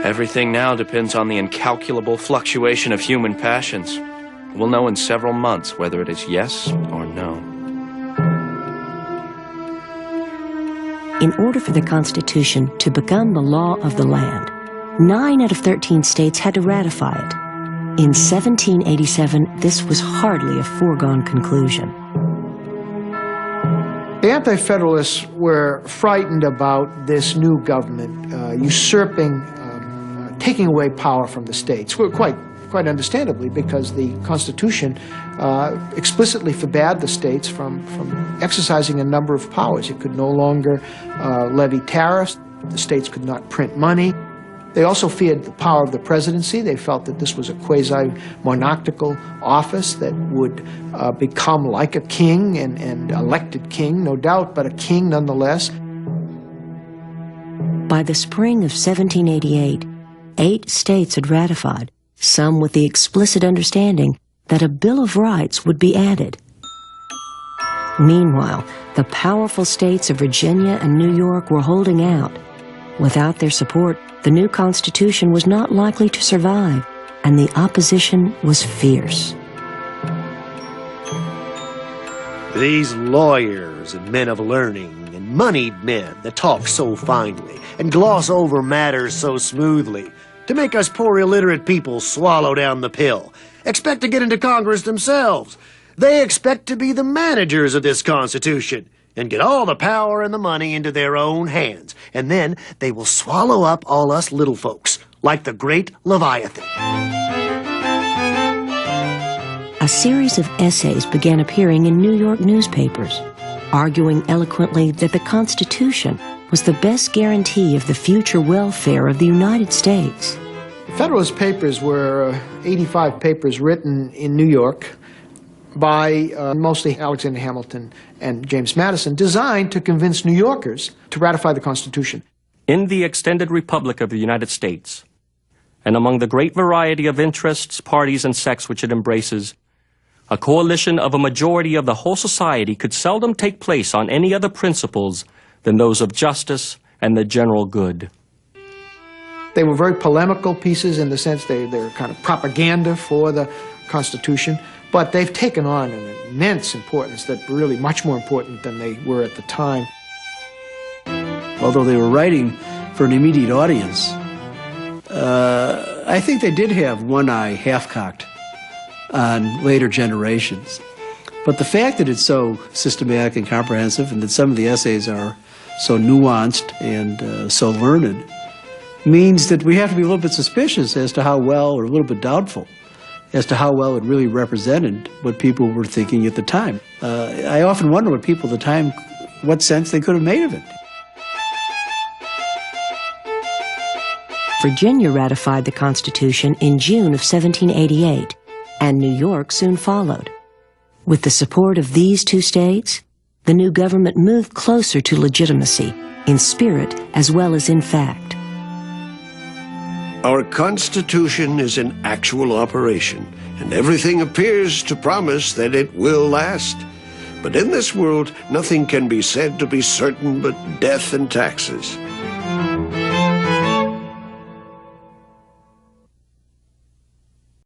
Everything now depends on the incalculable fluctuation of human passions. We'll know in several months whether it is yes or no. In order for the Constitution to become the law of the land, 9 out of 13 states had to ratify it. In 1787, this was hardly a foregone conclusion. The Anti-Federalists were frightened about this new government usurping, taking away power from the states. Quite understandably, because the Constitution explicitly forbade the states from exercising a number of powers. It could no longer levy tariffs. The states could not print money. They also feared the power of the presidency. They felt that this was a quasi-monarchical office that would become like a king, and elected king, no doubt, but a king nonetheless. By the spring of 1788, 8 states had ratified, some with the explicit understanding that a Bill of Rights would be added. Meanwhile, the powerful states of Virginia and New York were holding out. Without their support, the new Constitution was not likely to survive, and the opposition was fierce. These lawyers and men of learning and moneyed men that talk so finely and gloss over matters so smoothly to make us poor illiterate people swallow down the pill, expect to get into Congress themselves. They expect to be the managers of this Constitution and get all the power and the money into their own hands. And then they will swallow up all us little folks, like the great Leviathan. A series of essays began appearing in New York newspapers, arguing eloquently that the Constitution was the best guarantee of the future welfare of the United States. Federalist Papers were 85 papers written in New York by mostly Alexander Hamilton and James Madison, designed to convince New Yorkers to ratify the Constitution. In the extended Republic of the United States, and among the great variety of interests, parties, and sects which it embraces, a coalition of a majority of the whole society could seldom take place on any other principles than those of justice and the general good. They were very polemical pieces in the sense they're kind of propaganda for the Constitution, but they've taken on an immense importance that really much more important than they were at the time. Although they were writing for an immediate audience, I think they did have one eye half-cocked on later generations. But the fact that it's so systematic and comprehensive, and that some of the essays are so nuanced and so learned, means that we have to be a little bit suspicious as to how well, or a little bit doubtful, as to how well it really represented what people were thinking at the time. I often wonder what people at the time, what sense they could have made of it. Virginia ratified the Constitution in June of 1788, and New York soon followed. With the support of these 2 states, the new government moved closer to legitimacy, in spirit as well as in fact. Our Constitution is in actual operation, and everything appears to promise that it will last. But in this world, nothing can be said to be certain but death and taxes.